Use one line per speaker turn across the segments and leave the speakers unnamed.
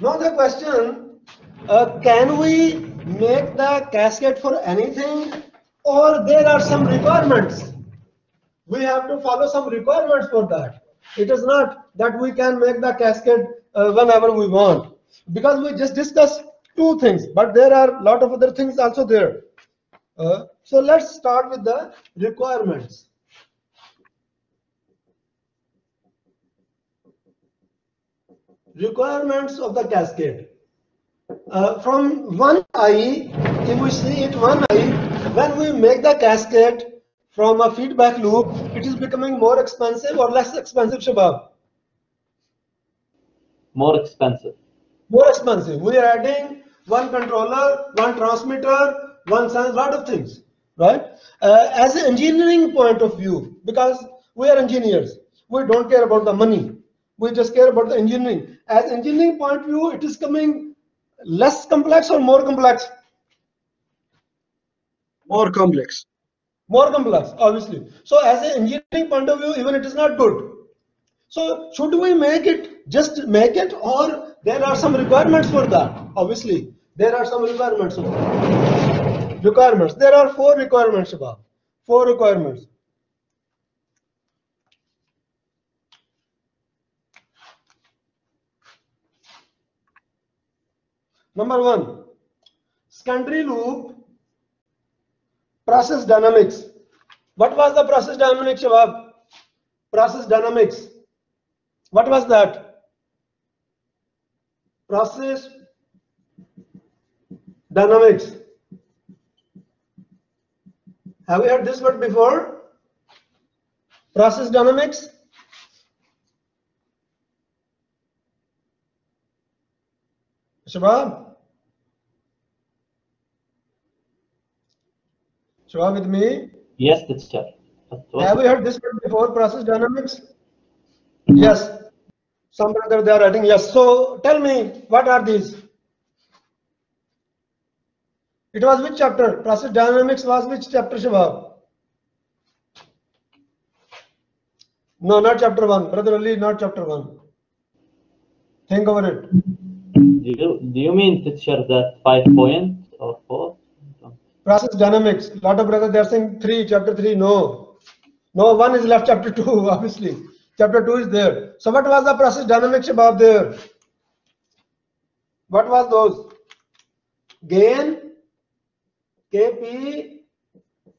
Now the question, can we make the cascade for anything, or there are some requirements? We have to follow some requirements for that. It is not that we can make the cascade whenever we want, because we just discussed two things, but there are a lot of other things also there. So let's start with the requirements. Requirements of the cascade. From one eye, if we see it one eye, when we make the cascade from a feedback loop, it is becoming more expensive or less expensive, Shabab?
More expensive.
More expensive. We are adding one controller, one transmitter, one sensor, lot of things, right? As an engineering point of view, because we are engineers, we don't care about the money. We just care about the engineering. As engineering point of view, it is coming less complex or more complex?
More complex.
More complex, obviously. So as an engineering point of view, even it is not good. So should we make it, just make it, or there are some requirements for that? Obviously, there are some requirements. Requirements. There are 4 requirements, Shabab. 4 requirements. Number 1, secondary loop process dynamics. What was the process dynamics, Shabab? Process dynamics. What was that? Process dynamics. Have you heard this word before? Process dynamics. Shabab? Shabab with me?
Yes, teacher.
Have you heard this word before, process dynamics? Yes. Some brother they are writing yes. So tell me, what are these? It was which chapter? Process dynamics was which chapter, Shabab? No, not chapter 1. Brother Ali, not chapter 1. Think over it.
Do you mean, teacher, that 5 point or 4?
Process dynamics. A lot of brothers they are saying 3, chapter 3. No. No, 1 is left, chapter 2, obviously. Chapter 2 is there. So what was the process dynamics above there? What was those? Gain, KP,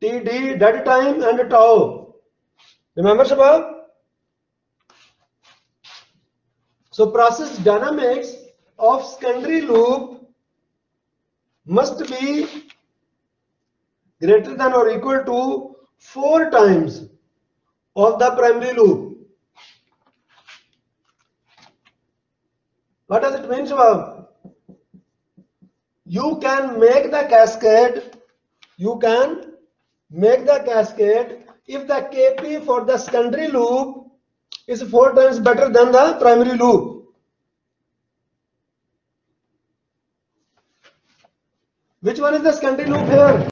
TD, dead time, and tau. Remember, Shabab? So process dynamics of secondary loop must be greater than or equal to 4 times of the primary loop. What does it mean, Shabab? You can make the cascade. You can make the cascade if the KP for the secondary loop is 4 times better than the primary loop. Which one is the secondary loop here?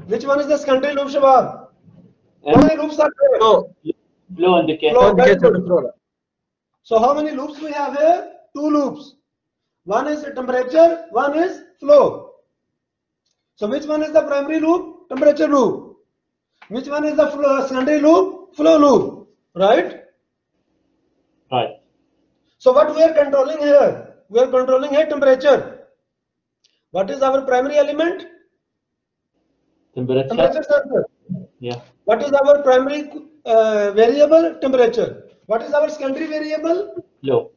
Which one is the secondary loop, Shabab? How many loops are there?
Flow indicator.
Flow indicator. So how many loops we have here? 2 loops. One is temperature, one is flow. So which one is the primary loop? Temperature loop. Which one is the secondary loop? Flow loop. Right?
Right.
So what we are controlling here? We are controlling here temperature. What is our primary element?
Temperature.
Temperature sensor.
Yeah.
What is our primary variable? Temperature. What is our secondary variable?
Flow.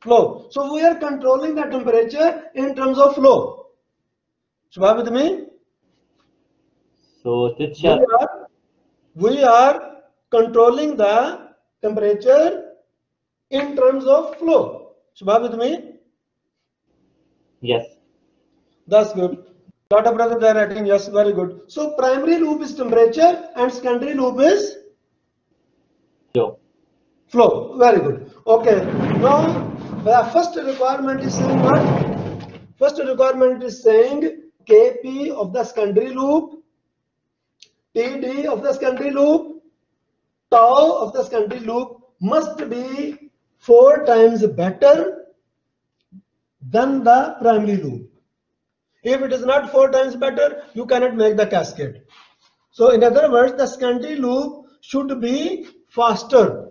Flow. So we are controlling the temperature in terms of flow. Shabab with me?
So teacher,
we are controlling the temperature in terms of flow. Shabab with me?
yes.
That's good. Lot of brothers are writing yes, very good. So primary loop is temperature and secondary loop is
Flow.
Flow. Very good. Okay. Now the first requirement is saying what? First requirement is saying Kp of the secondary loop, Td of the secondary loop, tau of the secondary loop must be 4 times better than the primary loop. If it is not 4 times better, you cannot make the cascade. So in other words, the secondary loop should be faster.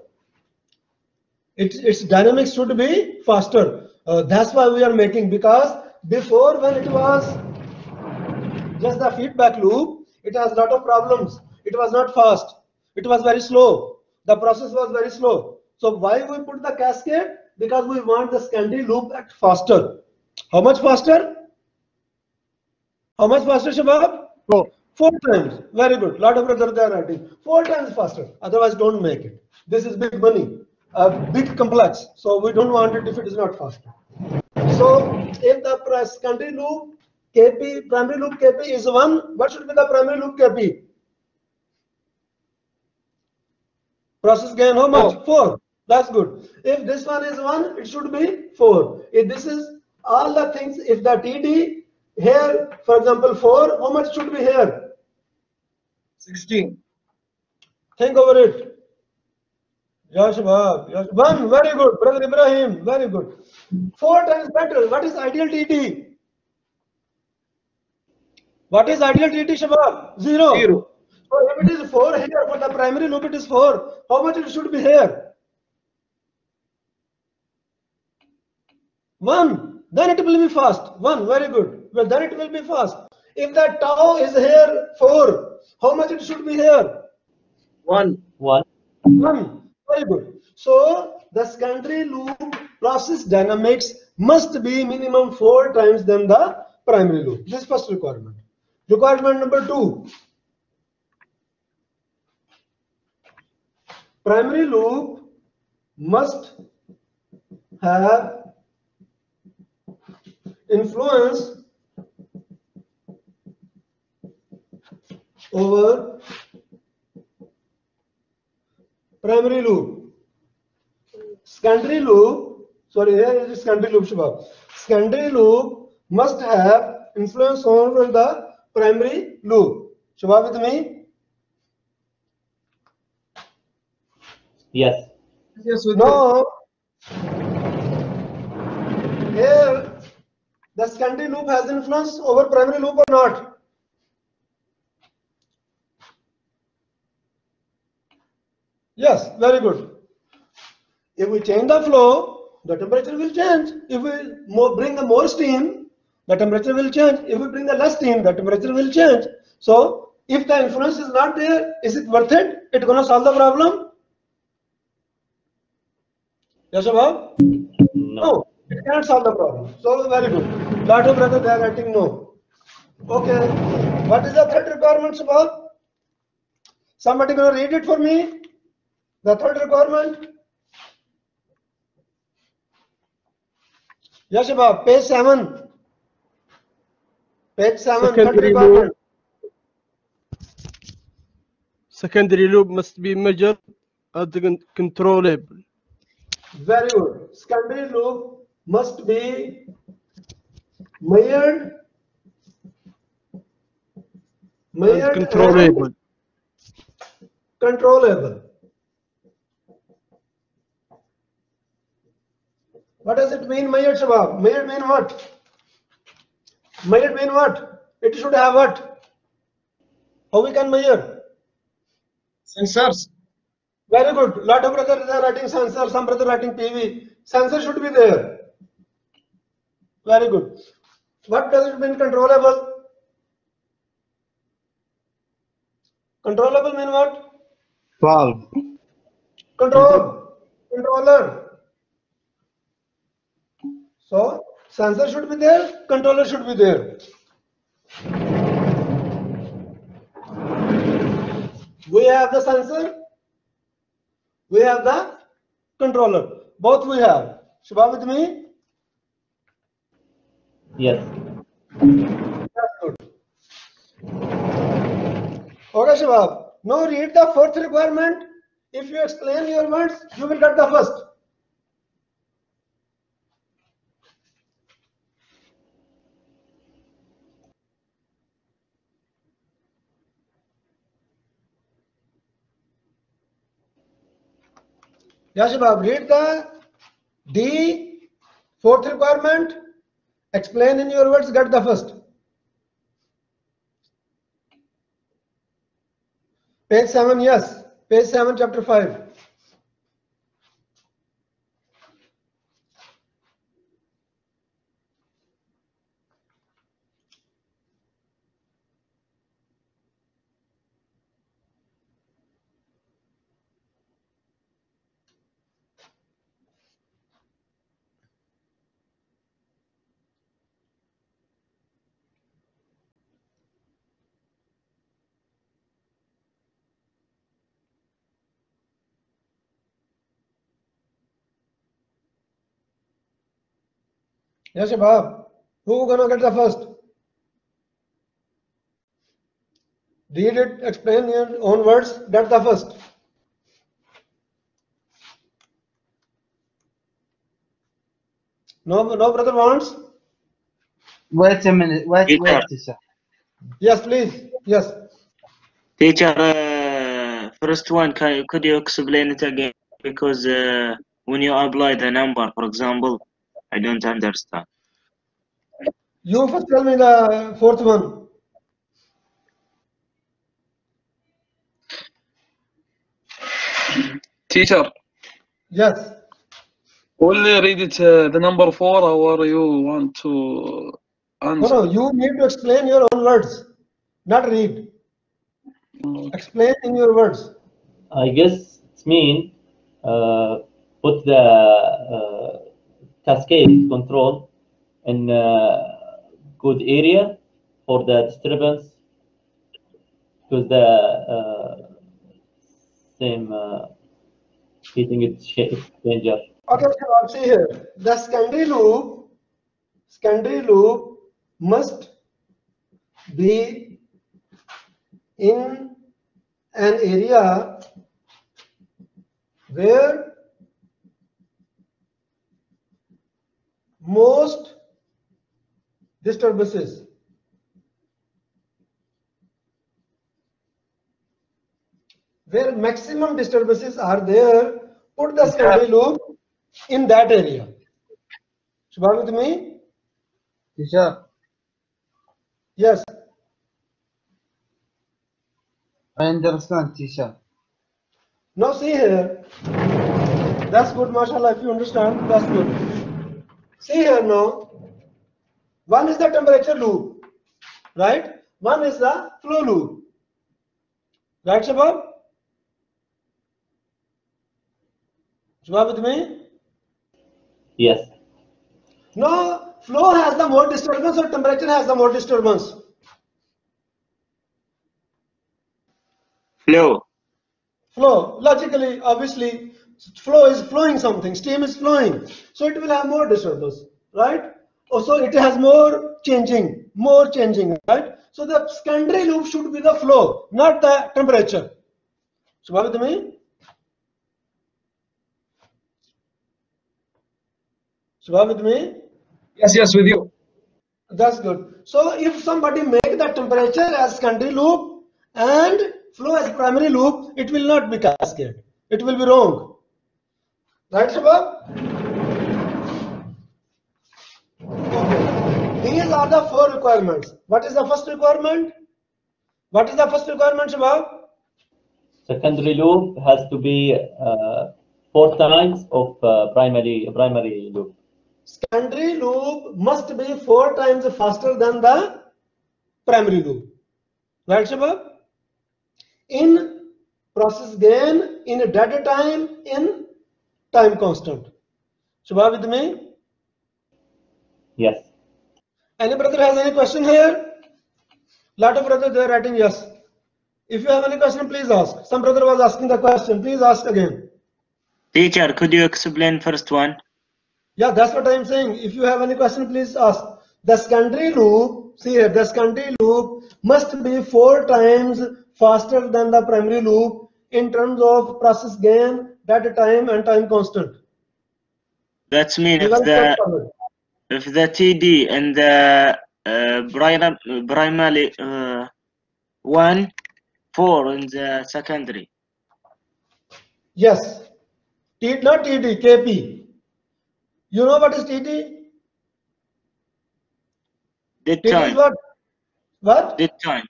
Its dynamics should be faster. That's why we are making, because before, when it was just the feedback loop, it has a lot of problems. It was not fast. It was very slow. The process was very slow. So why we put the cascade? Because we want the secondary loop act faster. How much faster? How much faster, Shabab? 4 times. Very good. Lot of brothers, they are writing 4 times faster. Otherwise, don't make it. This is big money, big complex. So we don't want it if it is not faster. So if the secondary loop KP, primary loop KP is 1, what should be the primary loop KP? Process gain how much? 4. That's good. If this one is 1, it should be 4. If this is all the things, if the TD here, for example, 4, how much should be here?
16.
Think over it. Yash Bab, Yash. 1, very good. Brother Ibrahim, very good. 4 times better. What is ideal TD? What is ideal TD, Shabab? 0. So if it is 4 here for the primary loop, it is 4. How much it should be here? 1. Then it will be fast. 1. Very good. Well, then it will be fast. If the tau is here 4, how much it should be here?
1.
1.
Very good. So the secondary loop process dynamics must be minimum 4 times than the primary loop. This is first requirement. Requirement number 2. Primary loop must have influence over primary loop. Secondary loop, sorry, here is secondary loop, Shabab. Secondary loop must have influence over the primary loop. Shabab, with me?
Yes.
Yes, with
No. Here, the secondary loop has influence over primary loop or not? Yes, very good. If we change the flow, the temperature will change. If we bring more steam, the temperature will change. If we bring less steam, the temperature will change. So, if the influence is not there, is it worth it? It's going to solve the problem? Yes, Shabab? No, it cannot solve the problem. So, very good. Lot of brothers, they are writing no. Okay. What is the third requirement, Shabab? Somebody going to read it for me? The third requirement? Yes, Shabab, page 7. Page 7, third requirement.
Secondary loop must be measured at the controllable.
Very good. Secondary loop must be measured
And controllable.
and controllable. What does it mean, measured, Shabab? Measured mean what? Measured mean what? It should have what? How we can measure?
sensors.
Very good. Lot of brothers are writing sensor, some brother writing PV. Sensor should be there. Very good. What does it mean controllable? Controllable mean what?
Valve.
Controller. So sensor should be there, controller should be there. We have the sensor, we have the controller. Both we have. Shabab, with me?
Yes.
That's good. Okay, Shabab. Now read the fourth requirement. If you explain your words, you will get the first. Yeah, Shabab, read the D, fourth requirement. Explain in your words, get the first. Page 7, yes. Page 7, chapter 5. Yes, Shabab. Who gonna get the first? Read it, explain your own words, get the first. No brother wants?
Wait a minute. Wait, teacher.
Yes, please. Yes.
Teacher, first one, could you explain it again? Because when you apply the number, for example, I don't understand.
You first tell me the fourth one.
Teacher,
Yes.
only read it the number 4, or you want to answer?
No, you need to explain your own words, not read. Explain in your words.
I guess it's mean put the cascade control in good area for the disturbance, because the same heating exchanger.
Okay, so see here. The secondary loop must be in an area where most disturbances where maximum disturbances are there, put the secondary loop in that area. Shubha with me?
Teacher,
Yes.
I understand, teacher.
Now see here. That's good, mashallah. If you understand, that's good. See here now. One is the temperature loop, right? One is the flow loop. Right, Shabab? Shabab with me?
Yes.
No, flow has the more disturbance or temperature has the more disturbance?
Flow.
Flow, logically, obviously, flow is flowing something, steam is flowing, so it will have more disturbance, right? Also, it has more changing, right? So the secondary loop should be the flow, not the temperature. So what with me? So what with me?
Yes, with you.
That's good. So if somebody make the temperature as secondary loop and flow as primary loop, it will not be cascade. It will be wrong. Right, Shabab? Okay. These are the 4 requirements. What is the first requirement? What is the first requirement, Shabab?
Secondary loop has to be 4 times of primary loop.
Secondary loop must be 4 times faster than the primary loop. Right, Shabab? In process gain, in data time, in time constant. Shabab with me?
Yes.
Any brother has any question here? Lot of brothers they are writing yes. If you have any question, please ask. Some brother was asking the question. Please ask again.
Teacher, could you explain first one?
Yeah, that's what I am saying. If you have any question, please ask. The secondary loop, see here, the secondary loop must be 4 times faster than the primary loop in terms of process gain, data time, and time constant.
That's mean
Be
if the TD and the primary 1, 4 in the secondary.
Yes. Not TD, KP. You know what is TD?
Dead
TD is
time.
what? What?
Dead time.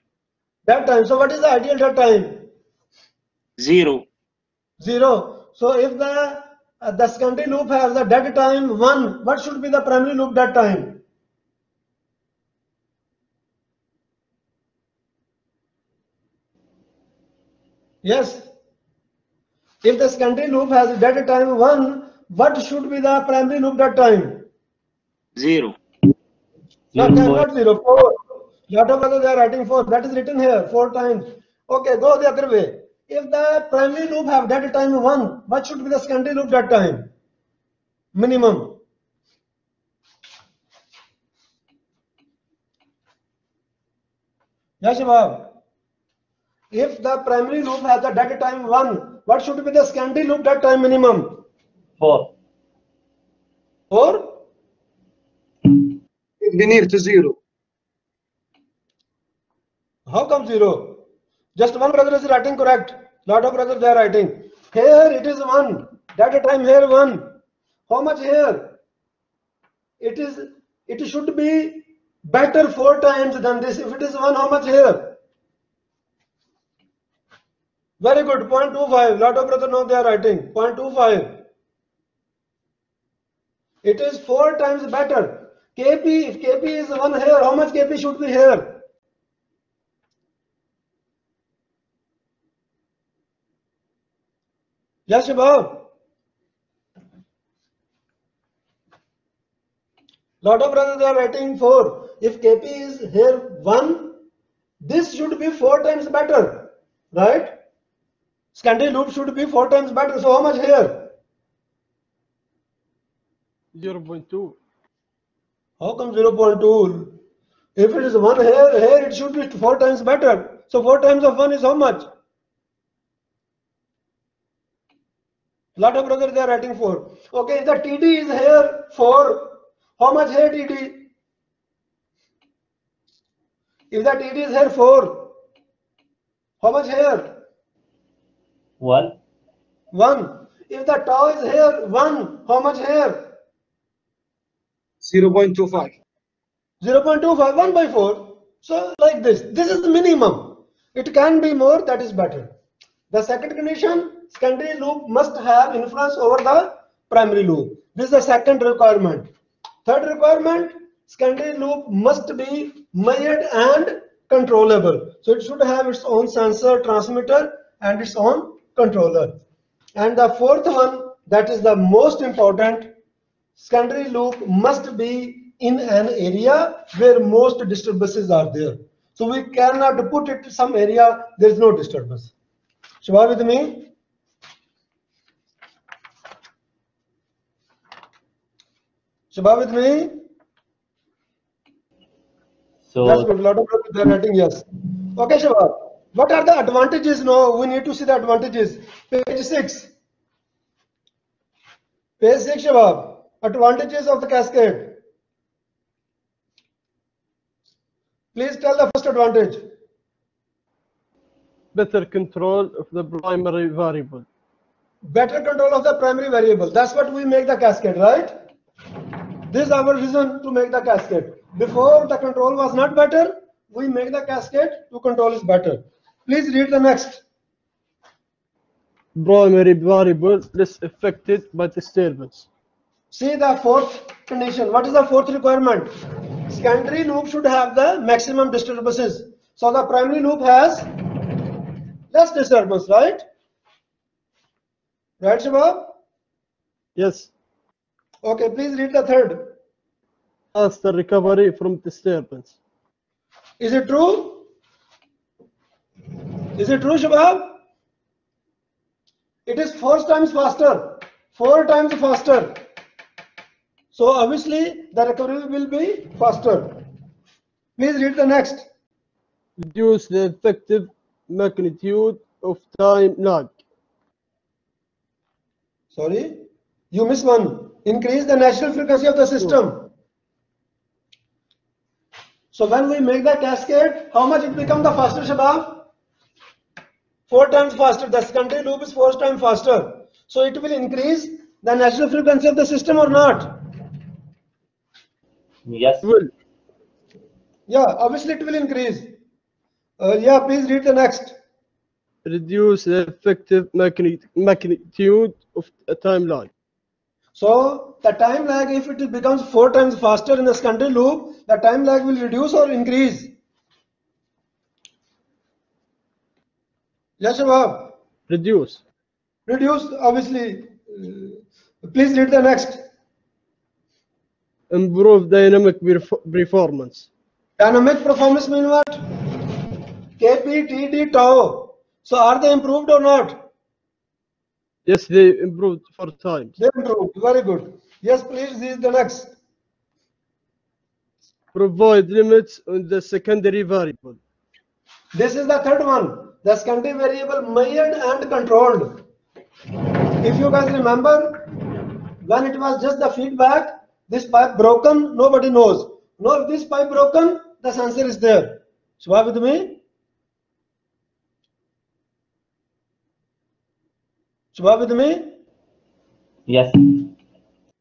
Dead time. So what is the ideal dead time?
0.
0. So if the secondary loop has a dead time 1, what should be the primary loop dead time? Yes. If the secondary loop has a dead time 1, what should be the primary loop dead time?
0.
No, not 0. 4. Lot of others they are writing 4. That is written here 4 times. Okay, go the other way. If the primary loop have dead time 1, what should be the secondary loop dead time? Minimum. Yes, Shabab. If the primary loop has a dead time 1, what should be the secondary loop dead time minimum?
4.
4?
Be near to 0.
How come 0? Just one brother is writing correct. Lot of brothers they are writing. Here it is 1. Dead time here 1. How much here? It should be better 4 times than this. If it is 1, how much here? Very good. 0.25. Lot of brothers know they are writing. 0.25. It is 4 times better. KP, if KP is 1 here, how much KP should be here? Yes, Shabab. Lot of brothers they are writing 4. If KP is here 1, this should be 4 times better, right? Secondary loop should be 4 times better. So how much here?
0.2.
How come 0.2? If it is 1 here it should be 4 times better. So 4 times of 1 is how much? Lot of brothers they are writing 4. Okay, the TD is here 4. How much here TD? If the TD is here 4, how much here?
1.
1. If the tau is here 1, how much here?
0.25.
0.25, 1 by 4. So like this. This is the minimum. It can be more, that is better. The second condition, secondary loop must have influence over the primary loop. This is the second requirement. Third requirement, secondary loop must be measured and controllable. So it should have its own sensor, transmitter and its own controller. And the fourth one, that is the most important, secondary loop must be in an area where most disturbances are there. So we cannot put it to some area there is no disturbance. Shabab with me? Shabab with me?
So
That's good. A lot of people they are writing yes. Okay, Shabab. What are the advantages now? We need to see the advantages. Page 6. Page 6, Shabab. Advantages of the cascade. Please tell the first advantage.
Better control of the primary variable.
Better control of the primary variable. That's what we make the cascade, right? This is our reason to make the cascade. Before the control was not better, we make the cascade to control is better. Please read the next.
Primary variable less affected by disturbance.
See the fourth condition. What is the fourth requirement? Secondary loop should have the maximum disturbances. So the primary loop has less disturbance, right? Right, Shabab?
Yes.
Okay, please read the third.
Faster recovery from disturbance.
Is it true? Is it true, Shabab? It is 4 times faster. 4 times faster. So obviously the recovery will be faster. Please read the next.
Reduce the effective magnitude of time lag.
Sorry, you missed one. Increase the natural frequency of the system. So when we make the cascade, how much it become the faster, Shabab? 4 times faster. The secondary loop is 4 times faster. So it will increase the natural frequency of the system or not?
yes.
Well,
Yeah, obviously it will increase. Yeah, please read the next.
Reduce the effective magnitude of a time lag.
So the time lag, if it becomes 4 times faster in the secondary loop, the time lag will reduce or increase. Yes, Shabab.
Reduce.
Reduce, obviously. Please read the next.
Improve dynamic performance.
Dynamic performance mean what? Kp, Td, tau. So are they improved or not?
Yes, they improved 4 times.
They improved. Very good. Yes, please read the next.
Provide limits on the secondary variable.
This is the third one. The secondary variable measured and controlled. If you guys remember, when it was just the feedback, this pipe broken, nobody knows. No, if this pipe broken, the sensor is there. Shabab with me? Shabab with me?
Yes.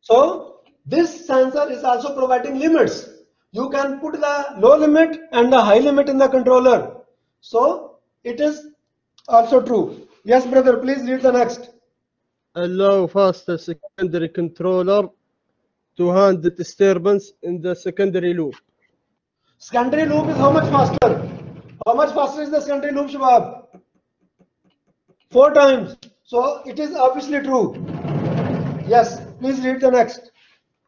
So this sensor is also providing limits. You can put the low limit and the high limit in the controller. So it is also true. Yes, brother, please read the next.
Allow faster secondary controller to handle disturbance in the secondary loop.
Secondary loop is how much faster? How much faster is the secondary loop, Shabab? 4 times. So it is obviously true. Yes, please read the next.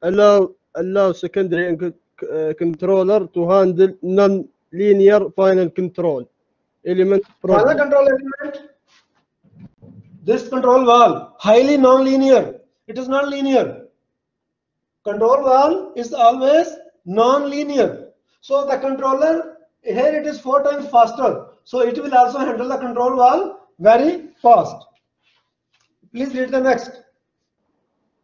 Allow secondary controller to handle non-linear final control element
Final
problem.
control element. This control valve, highly non-linear. It is not linear. Control valve is always non-linear. So the controller, here it is 4 times faster. So it will also handle the control valve very fast. Please read the next.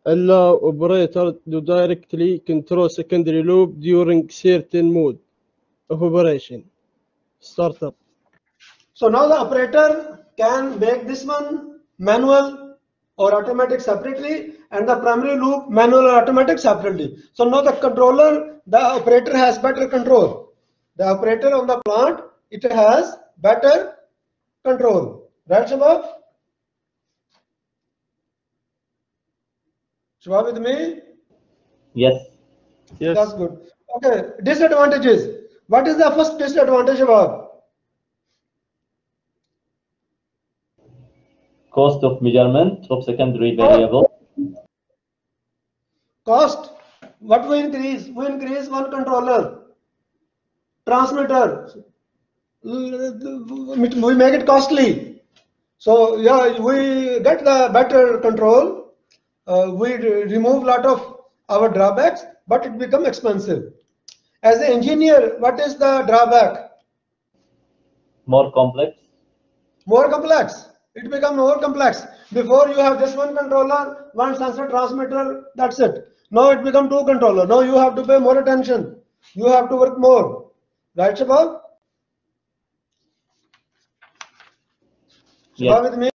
Allow operator to directly control secondary loop during certain mode of operation. Startup.
So now the operator can make this one manual or automatic separately, and the primary loop manual or automatic separately. So now the controller, the operator has better control. The operator on the plant, it has better control. Right, Shabab? Shabab with me?
Yes.
Yes.
That's good. Okay, disadvantages. What is the first disadvantage, Shabab?
Cost of measurement of secondary variable.
Cost. What we increase? We increase one controller, transmitter. We make it costly. So yeah, we get the better control. We remove lot of our drawbacks, but it become expensive. As an engineer, what is the drawback?
More complex.
More complex. It becomes more complex. Before you have just one controller, one sensor transmitter, that's it. Now it becomes 2 controllers. Now you have to pay more attention. You have to work more. Right, Shabab?
Yes.
Shabab with me?